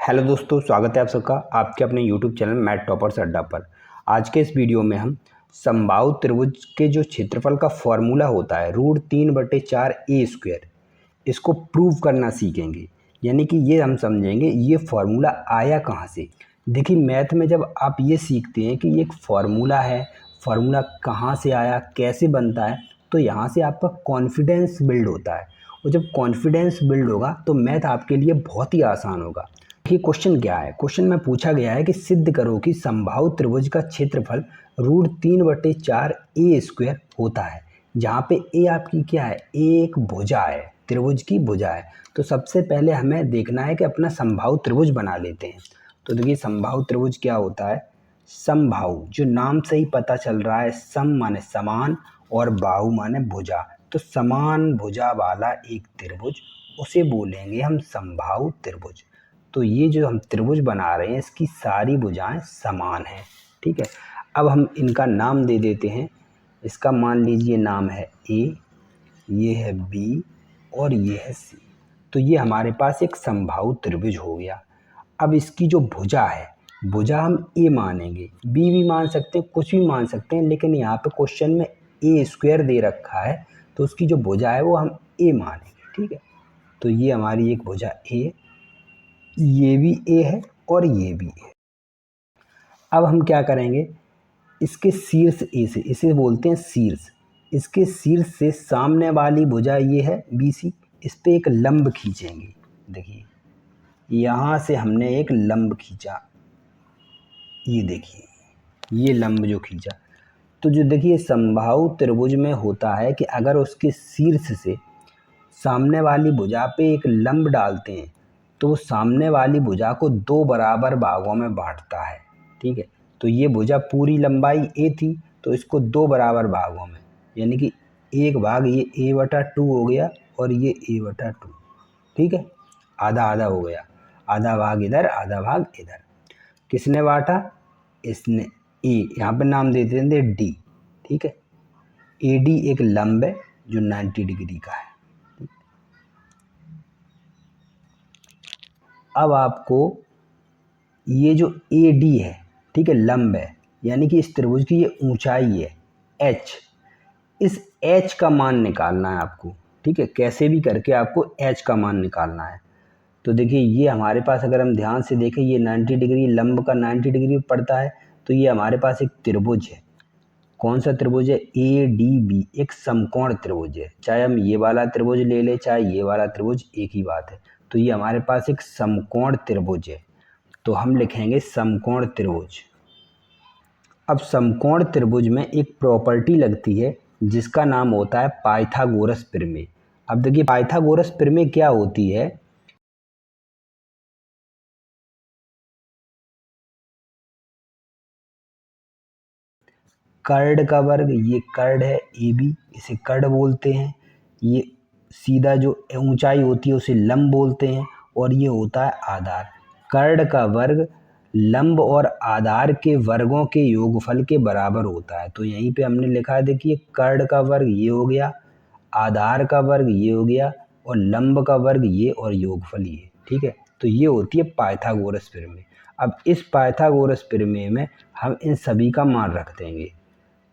Hello दोस्तों, स्वागत है आप सबका आपके अपने यूट्यूब चैनल मैथ टॉपर्स अड्डा पर। आज के इस वीडियो में हम समबाहु त्रिभुज के जो क्षेत्रफल का फॉर्मूला होता है √3/4 a², इसको प्रूव करना सीखेंगे। यानी कि ये हम समझेंगे ये फॉर्मूला आया कहाँ से। देखिए, मैथ में जब आप ये सीखते हैं कि ये एक फॉर्मूला है, फॉर्मूला कहाँ से आया, कैसे बनता है, तो यहाँ से आपका कॉन्फिडेंस बिल्ड होता है। और जब कॉन्फिडेंस बिल्ड होगा तो मैथ आपके लिए बहुत ही आसान होगा। ये क्वेश्चन क्या है? क्वेश्चन में पूछा गया है कि सिद्ध करो कि समबाहु त्रिभुज का क्षेत्रफल √3/4 a² होता है, जहाँ पे ए आपकी क्या है, एक भुजा है, त्रिभुज की भुजा है। तो सबसे पहले हमें देखना है कि अपना समबाहु त्रिभुज बना लेते हैं। तो देखिए, समबाहु त्रिभुज क्या होता है? समबाहु, जो नाम से ही पता चल रहा है, सम माने समान और बाहु माने भुजा, तो समान भुजा वाला एक त्रिभुज, उसे बोलेंगे हम समबाहु त्रिभुज। तो ये जो हम त्रिभुज बना रहे हैं इसकी सारी भुजाएं समान हैं। ठीक है, अब हम इनका नाम दे देते हैं। इसका मान लीजिए नाम है ए, ये है बी और ये है सी। तो ये हमारे पास एक समबाहु त्रिभुज हो गया। अब इसकी जो भुजा है, भुजा हम ए मानेंगे, बी भी मान सकते हैं, कुछ भी मान सकते हैं, लेकिन यहाँ पे क्वेश्चन में a² दे रखा है तो उसकी जो भुजा है वो हम ए मानेंगे। ठीक है, तो ये हमारी एक भुजा ए, ये भी ए है और ये भी है। अब हम क्या करेंगे, इसके शीर्ष ए से, इसे बोलते हैं शीर्ष, इसके शीर्ष से सामने वाली भुजा ये है BC, इस पे एक लंब खींचेंगे। देखिए, यहाँ से हमने एक लंब खींचा, ये देखिए ये लंब जो खींचा। तो जो देखिए समबाहु त्रिभुज में होता है कि अगर उसके शीर्ष से सामने वाली भुजा पे एक लंब डालते हैं तो सामने वाली भुजा को दो बराबर भागों में बांटता है। ठीक है, तो ये भुजा पूरी लंबाई ए थी तो इसको दो बराबर भागों में, यानी कि एक भाग ये a/2 हो गया और ये a/2। ठीक है, आधा आधा हो गया, आधा भाग इधर आधा भाग इधर। किसने बांटा? इसने ए, यहाँ पे नाम दे देते हैं डी। ठीक है, AD एक लंब है जो 90 डिग्री का है। अब आपको ये जो AD है, ठीक है, लंब है, यानी कि इस त्रिभुज की ये ऊंचाई है h, इस h का मान निकालना है आपको। ठीक है, कैसे भी करके आपको h का मान निकालना है। तो देखिए, ये हमारे पास अगर हम ध्यान से देखें, ये 90 डिग्री, लंब का 90 डिग्री पड़ता है, तो ये हमारे पास एक त्रिभुज है। कौन सा त्रिभुज है? ADB, एक समकोण त्रिभुज है। चाहे हम ये वाला त्रिभुज ले लें चाहे ये वाला त्रिभुज, एक ही बात है। तो ये हमारे पास एक समकोण त्रिभुज है, तो हम लिखेंगे समकोण त्रिभुज। अब समकोण त्रिभुज में एक प्रॉपर्टी लगती है जिसका नाम होता है पाइथागोरस प्रमेय। अब देखिए, पाइथागोरस प्रमेय क्या होती है? कर्ड का वर्ग, ये कर्ड है AB, इसे कर्ड बोलते हैं। ये सीधा जो ऊंचाई होती है उसे लंब बोलते हैं, और ये होता है आधार। कर्ड का वर्ग लंब और आधार के वर्गों के योगफल के बराबर होता है। तो यहीं पे हमने लिखा है, देखिए, कर्ड का वर्ग ये हो गया, आधार का वर्ग ये हो गया, और लंब का वर्ग ये, और योगफल ये। ठीक है, तो ये होती है पाइथागोरस प्रमेय। अब इस पाइथागोरस प्रमेय में हम इन सभी का मान रख देंगे।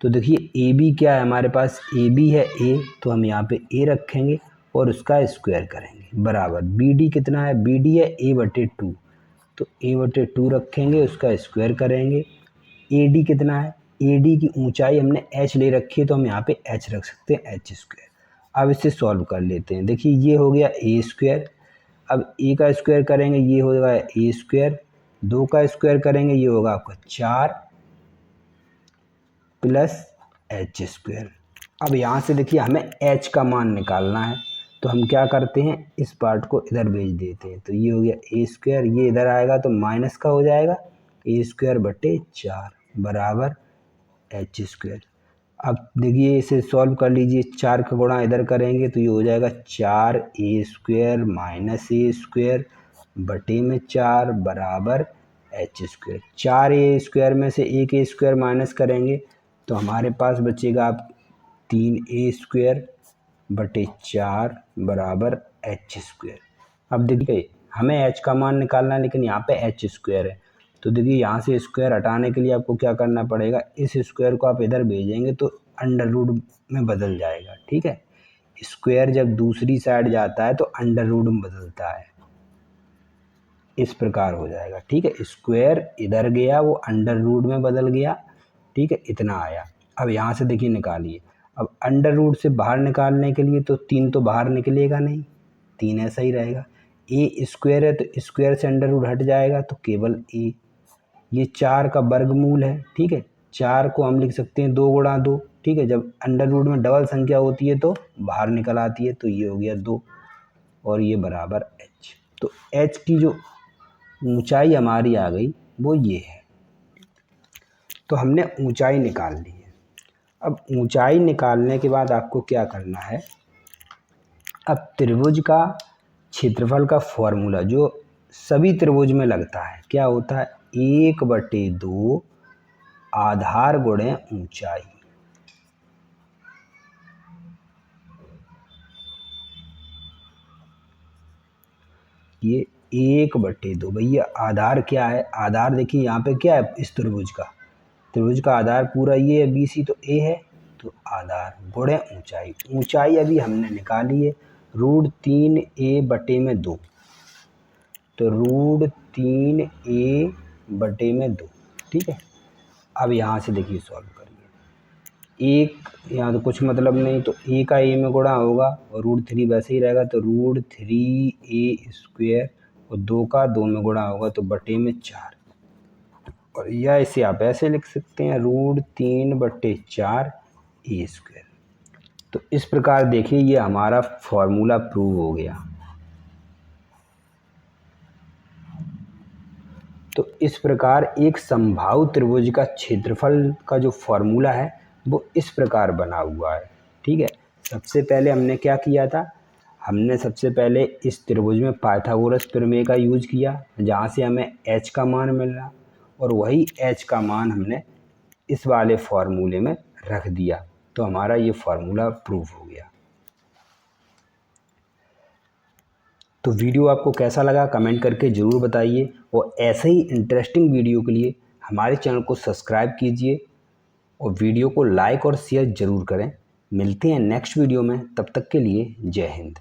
तो देखिए, AB क्या है हमारे पास? AB है A, तो हम यहाँ पे A रखेंगे और उसका स्क्वायर करेंगे, बराबर BD कितना है? BD है a/2, तो a/2 रखेंगे, उसका स्क्वायर करेंगे। AD कितना है? AD की ऊंचाई हमने h ले रखी है, तो हम यहाँ पे h रख सकते हैं, h²। अब इसे सॉल्व कर लेते हैं। देखिए, ये हो गया a², अब a का स्क्वायर करेंगे, ये होगा a², 2 का स्क्वायर करेंगे, ये होगा आपका 4 प्लस h²। अब यहाँ से देखिए, हमें h का मान निकालना है, तो हम क्या करते हैं, इस पार्ट को इधर भेज देते हैं। तो ये हो गया a², ये इधर आएगा तो माइनस का हो जाएगा, a²/4 बराबर h²। अब देखिए, इसे सॉल्व कर लीजिए, 4 का गुणा इधर करेंगे तो ये हो जाएगा 4a² माइनस a²/4 बराबर h²। 4a² में से एक a² माइनस करेंगे तो हमारे पास बचेगा आप 3a²/4 बराबर h²। अब देखिए, हमें एच का मान निकालना है, लेकिन यहाँ पे एच स्क्वायर है। तो देखिए यहाँ से स्क्वायर हटाने के लिए आपको क्या करना पड़ेगा, इस स्क्वायर को आप इधर भेजेंगे तो अंडर रूट में बदल जाएगा। ठीक है, स्क्वायर जब दूसरी साइड जाता है तो अंडर रूट में बदलता है, इस प्रकार हो जाएगा। ठीक है, स्क्वायर इधर गया वो अंडर रूट में बदल गया। ठीक है, इतना आया। अब यहाँ से देखिए निकालिए, अब अंडर रूट से बाहर निकालने के लिए तो 3 तो बाहर निकलेगा नहीं, 3 ऐसा ही रहेगा। ए स्क्वायर है तो स्क्वायर से अंडर रूट हट जाएगा तो केवल ए। ये 4 का वर्गमूल है। ठीक है, 4 को हम लिख सकते हैं 2 गुणा 2। ठीक है, जब अंडर रूट में डबल संख्या होती है तो बाहर निकल आती है, तो ये हो गया 2 और ये बराबर एच। तो एच की जो ऊंचाई हमारी आ गई वो ये है। तो हमने ऊंचाई निकाल ली है। अब ऊंचाई निकालने के बाद आपको क्या करना है, अब त्रिभुज का क्षेत्रफल का फॉर्मूला जो सभी त्रिभुज में लगता है क्या होता है, 1/2 आधार गुणे ऊंचाई। ये 1/2 भैया आधार क्या है, आधार देखिए यहाँ पे क्या है, इस त्रिभुज का आधार पूरा ये है BC, तो ए है, तो आधार गुणे ऊंचाई। ऊंचाई अभी हमने निकाली है √3a/2, तो √3a/2। ठीक है, अब यहाँ से देखिए सॉल्व करिए, एक यहाँ तो कुछ मतलब नहीं, तो ए का ए में गुणा होगा और √3 वैसे ही रहेगा, तो √3a² और 2 का 2 में गुणा होगा तो बटे में 4। और या इसे आप ऐसे लिख सकते हैं √3/4a²। तो इस प्रकार देखिए ये हमारा फॉर्मूला प्रूव हो गया। तो इस प्रकार एक समबाहु त्रिभुज का क्षेत्रफल का जो फॉर्मूला है वो इस प्रकार बना हुआ है। ठीक है, सबसे पहले हमने क्या किया था, हमने सबसे पहले इस त्रिभुज में पाइथागोरस प्रमेय का यूज किया, जहाँ से हमें एच का मान मिल रहा, और वही एच का मान हमने इस वाले फॉर्मूले में रख दिया, तो हमारा ये फॉर्मूला प्रूव हो गया। तो वीडियो आपको कैसा लगा कमेंट करके ज़रूर बताइए, और ऐसे ही इंटरेस्टिंग वीडियो के लिए हमारे चैनल को सब्सक्राइब कीजिए और वीडियो को लाइक और शेयर ज़रूर करें। मिलते हैं नेक्स्ट वीडियो में, तब तक के लिए जय हिंद।